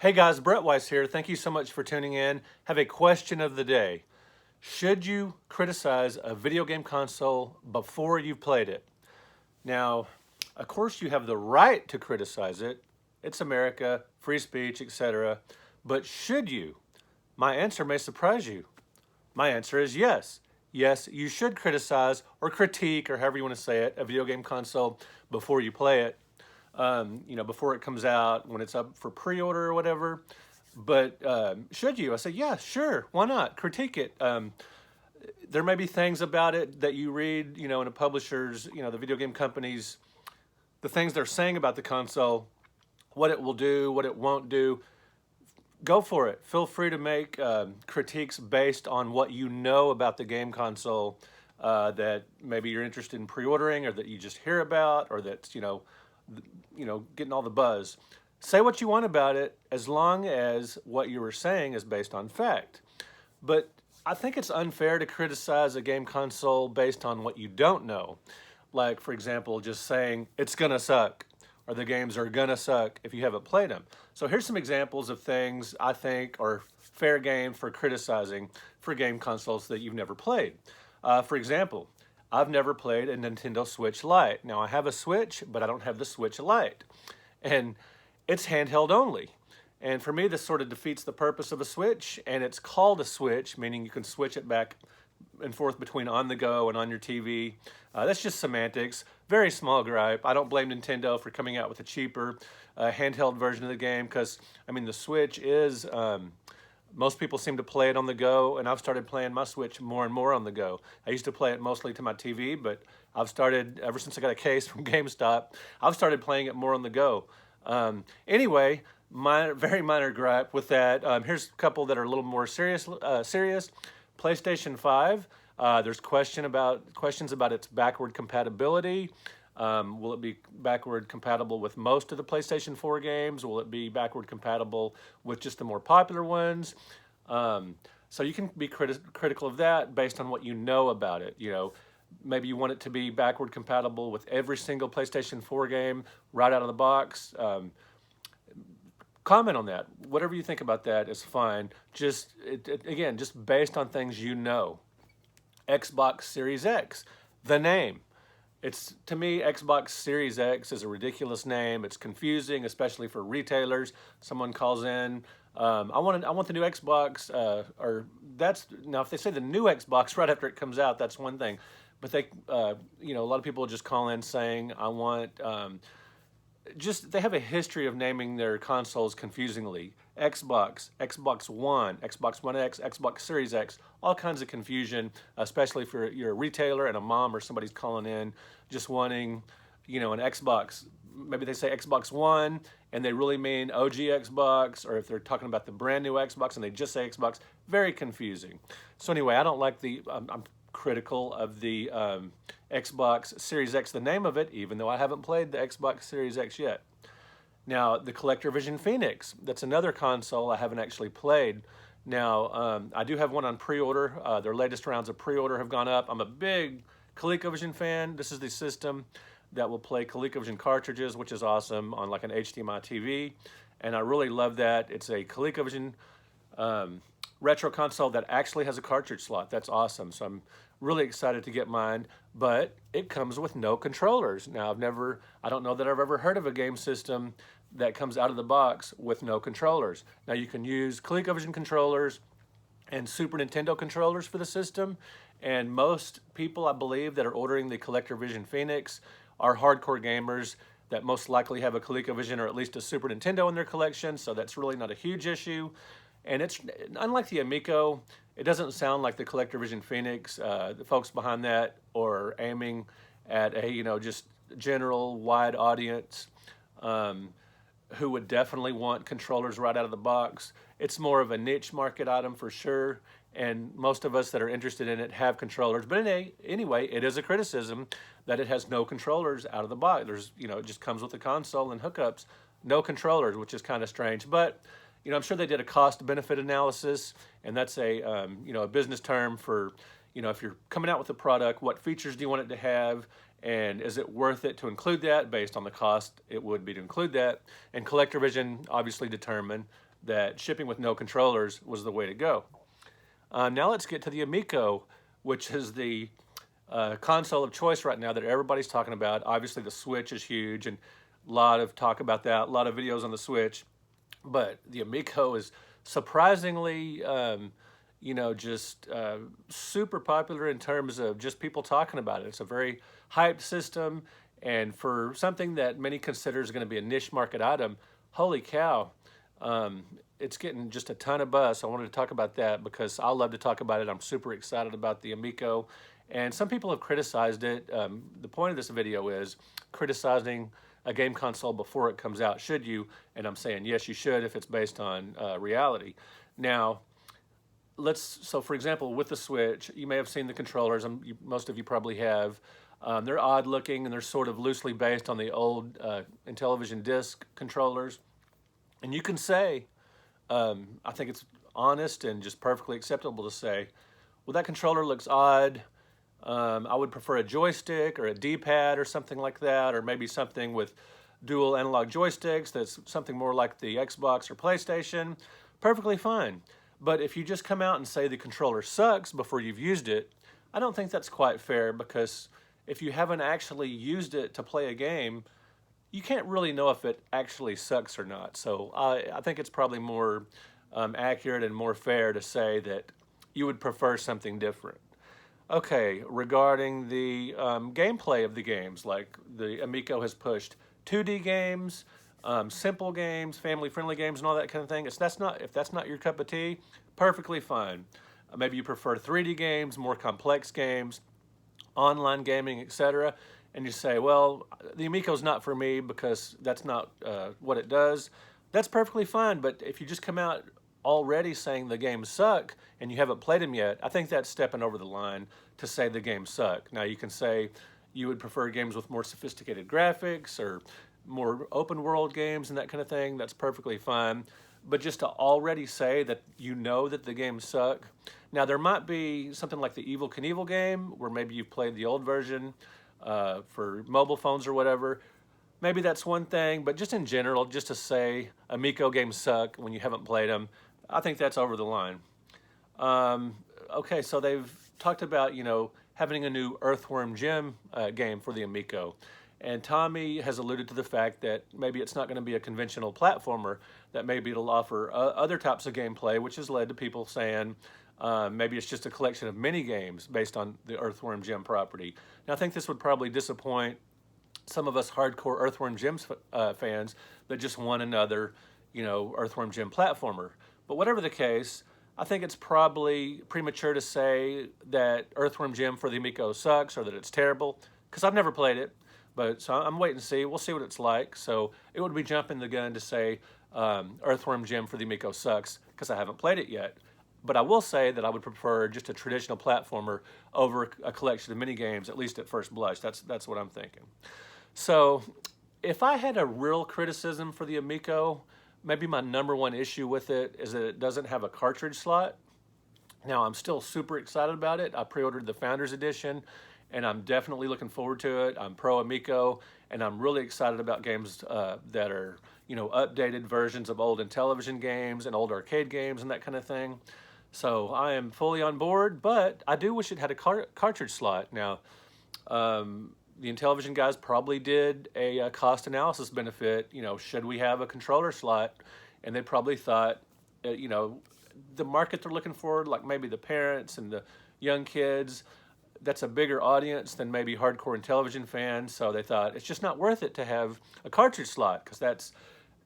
Hey guys, Brett Weiss here. Thank you so much for tuning in. Have a question of the day. Should you criticize a video game console before you've played it? Now, of course, you have the right to criticize it. It's America, free speech, etc. But should you? My answer may surprise you. My answer is yes. Yes, you should criticize or critique, or however you want to say it, a video game console before you play it. Before it comes out, when it's up for pre-order or whatever. But should you? I say, yeah, sure. Why not? Critique it. There may be things about it that you read, in a publisher's, the video game companies, the things they're saying about the console, what it will do, what it won't do. Go for it. Feel free to make critiques based on what you know about the game console that maybe you're interested in pre-ordering, or that you just hear about, or that's getting all the buzz. Say what you want about it, as long as what you were saying is based on fact. But I think it's unfair to criticize a game console based on what you don't know. Like, for example, just saying it's gonna suck, or the games are gonna suck if you haven't played them. So here's some examples of things I think are fair game for criticizing for game consoles that you've never played. For example, I've never played a Nintendo Switch Lite. Now, I have a Switch, but I don't have the Switch Lite. And it's handheld only. And for me, this sort of defeats the purpose of a Switch, and it's called a Switch, meaning you can switch it back and forth between on the go and on your TV. That's just semantics. Very small gripe. I don't blame Nintendo for coming out with a cheaper handheld version of the game, because, the Switch is... most people seem to play it on the go, and I've started playing my Switch more and more on the go. I used to play it mostly to my TV, but I've started, ever since I got a case from GameStop, I've started playing it more on the go. Anyway, very minor gripe with that. Here's a couple that are a little more serious. PlayStation 5, there's questions about its backward compatibility. Will it be backward compatible with most of the PlayStation 4 games? Will it be backward compatible with just the more popular ones? So you can be critical of that based on what you know about it. Maybe you want it to be backward compatible with every single PlayStation 4 game right out of the box. Comment on that. Whatever you think about that is fine. Again, just based on things you know. Xbox Series X, the name. To me, Xbox Series X is a ridiculous name. It's confusing, especially for retailers. Someone calls in, I want the new Xbox, now if they say the new Xbox right after it comes out, that's one thing. But a lot of people just call in saying, I want, they have a history of naming their consoles confusingly. Xbox, Xbox One, Xbox One X, Xbox Series X, all kinds of confusion, especially if you're a retailer and a mom or somebody's calling in just wanting, an Xbox. Maybe they say Xbox One and they really mean OG Xbox, or if they're talking about the brand new Xbox and they just say Xbox. Very confusing. So anyway, I don't like I'm critical of the Xbox Series X, the name of it, even though I haven't played the Xbox Series X yet. Now, the CollectorVision Phoenix, that's another console I haven't actually played. Now, I do have one on pre-order. Their latest rounds of pre-order have gone up. I'm a big ColecoVision fan. This is the system that will play ColecoVision cartridges, which is awesome, on like an HDMI TV. And I really love that. It's a ColecoVision retro console that actually has a cartridge slot. That's awesome. So I'm really excited to get mine, but it comes with no controllers. Now, I don't know that I've ever heard of a game system that comes out of the box with no controllers. Now, you can use ColecoVision controllers and Super Nintendo controllers for the system, and most people, I believe, that are ordering the CollectorVision Phoenix are hardcore gamers that most likely have a ColecoVision or at least a Super Nintendo in their collection, so that's really not a huge issue. And it's unlike the Amico, it doesn't sound like the CollectorVision Phoenix. The folks behind that are aiming at a just general wide audience who would definitely want controllers right out of the box. It's more of a niche market item for sure, and most of us that are interested in it have controllers. But anyway, it is a criticism that it has no controllers out of the box. It just comes with the console and hookups, no controllers, which is kind of strange. But I'm sure they did a cost-benefit analysis, and that's a business term for, if you're coming out with a product, what features do you want it to have, and is it worth it to include that? Based on the cost, it would be to include that. And CollectorVision obviously determined that shipping with no controllers was the way to go. Now let's get to the Amico, which is the console of choice right now that everybody's talking about. Obviously, the Switch is huge, and a lot of talk about that, a lot of videos on the Switch. But the Amico is surprisingly, just super popular in terms of just people talking about it. It's a very hyped system, and for something that many consider is going to be a niche market item, holy cow, it's getting just a ton of buzz. So I wanted to talk about that because I love to talk about it. I'm super excited about the Amico, and some people have criticized it. The point of this video is criticizing a game console before it comes out. Should you? And I'm saying yes, you should if it's based on reality. Now, so for example, with the Switch, you may have seen the controllers. Most of you probably have. They're odd looking, and they're sort of loosely based on the old Intellivision disc controllers. And you can say, I think it's honest and just perfectly acceptable to say, well, that controller looks odd. I would prefer a joystick or a D-pad or something like that, or maybe something with dual analog joysticks that's something more like the Xbox or PlayStation. Perfectly fine. But if you just come out and say the controller sucks before you've used it, I don't think that's quite fair, because if you haven't actually used it to play a game, you can't really know if it actually sucks or not. So I think it's probably more accurate and more fair to say that you would prefer something different. Okay, regarding the gameplay of the games, like the Amico has pushed 2D games, simple games, family-friendly games, and all that kind of thing. If that's not your cup of tea, perfectly fine. Maybe you prefer 3D games, more complex games, online gaming, etc. And you say, well, the Amico's not for me because that's not what it does. That's perfectly fine. But if you just come out already saying the games suck and you haven't played them yet, I think that's stepping over the line to say the games suck. Now, you can say you would prefer games with more sophisticated graphics or more open world games and that kind of thing. That's perfectly fine. But just to already say that you know that the games suck. Now, there might be something like the Evel Knievel game where maybe you've played the old version for mobile phones or whatever. Maybe that's one thing, but just in general, just to say Amico games suck when you haven't played them, I think that's over the line. Okay, so they've talked about, having a new Earthworm Jim game for the Amico. And Tommy has alluded to the fact that maybe it's not going to be a conventional platformer, that maybe it'll offer other types of gameplay, which has led to people saying maybe it's just a collection of mini games based on the Earthworm Jim property. Now, I think this would probably disappoint some of us hardcore Earthworm Jim fans that just want another, Earthworm Jim platformer. But whatever the case, I think it's probably premature to say that Earthworm Jim for the Amico sucks or that it's terrible, because I've never played it. But so I'm waiting to see. We'll see what it's like. So it would be jumping the gun to say Earthworm Jim for the Amico sucks because I haven't played it yet. But I will say that I would prefer just a traditional platformer over a collection of mini games, at least at first blush. That's what I'm thinking. So if I had a real criticism for the Amico, maybe my number one issue with it is that it doesn't have a cartridge slot. Now, I'm still super excited about it. I pre-ordered the Founders Edition, and I'm definitely looking forward to it. I'm pro Amico, and I'm really excited about games that are, updated versions of old Intellivision games and old arcade games and that kind of thing. So I am fully on board, but I do wish it had a cartridge slot. Now, the Intellivision guys probably did a cost analysis benefit. Should we have a controller slot? And they probably thought, the market they're looking for, like maybe the parents and the young kids, that's a bigger audience than maybe hardcore Intellivision fans. So they thought it's just not worth it to have a cartridge slot, because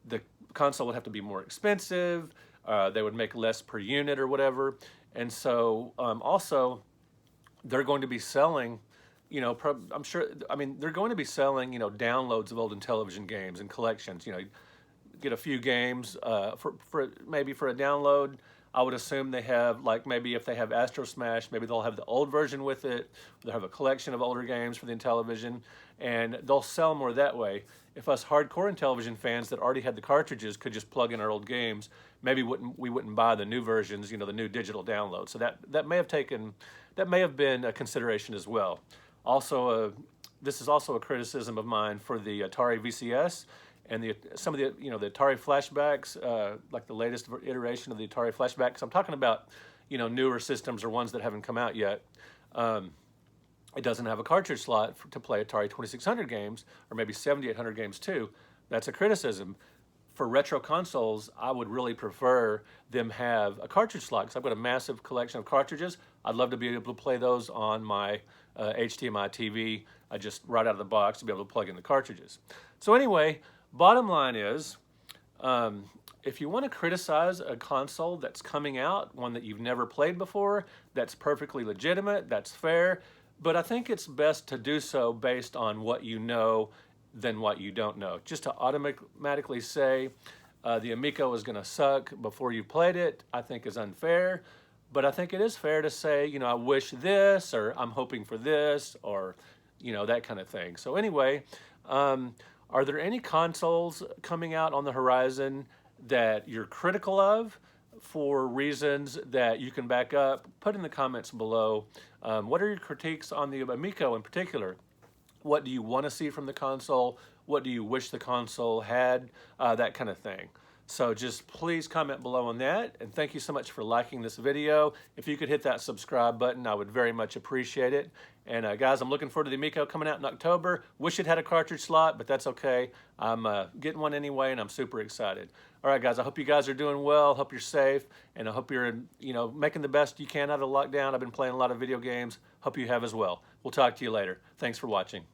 the console would have to be more expensive. They would make less per unit or whatever. And so also they're going to be selling, I'm sure, they're going to be selling, downloads of old Intellivision games and collections. Get a few games for maybe for a download. I would assume they have, like, maybe if they have Astro Smash, maybe they'll have the old version with it. They'll have a collection of older games for the Intellivision, and they'll sell more that way. If us hardcore Intellivision fans that already had the cartridges could just plug in our old games, maybe we wouldn't buy the new versions, the new digital download. So that may have been a consideration as well. Also, this is also a criticism of mine for the Atari VCS, and some of the the Atari flashbacks, like the latest iteration of the Atari flashbacks. I'm talking about newer systems or ones that haven't come out yet. It doesn't have a cartridge slot to play Atari 2600 games, or maybe 7800 games too. That's a criticism. For retro consoles, I would really prefer them have a cartridge slot, because I've got a massive collection of cartridges. I'd love to be able to play those on my HDMI TV, just right out of the box, to be able to plug in the cartridges. So anyway, bottom line is, if you want to criticize a console that's coming out, one that you've never played before, that's perfectly legitimate, that's fair, but I think it's best to do so based on what you know than what you don't know. Just to automatically say the Amico is going to suck before you played it, I think is unfair. But I think it is fair to say, I wish this, or I'm hoping for this, or that kind of thing. So anyway, are there any consoles coming out on the horizon that you're critical of for reasons that you can back up? Put in the comments below. What are your critiques on the Amico in particular? What do you want to see from the console? What do you wish the console had? That kind of thing. So just please comment below on that. And thank you so much for liking this video. If you could hit that subscribe button, I would very much appreciate it. And guys, I'm looking forward to the Amico coming out in October. Wish it had a cartridge slot, but that's okay. I'm getting one anyway, and I'm super excited. All right, guys, I hope you guys are doing well. Hope you're safe, and I hope you're making the best you can out of lockdown. I've been playing a lot of video games. Hope you have as well. We'll talk to you later. Thanks for watching.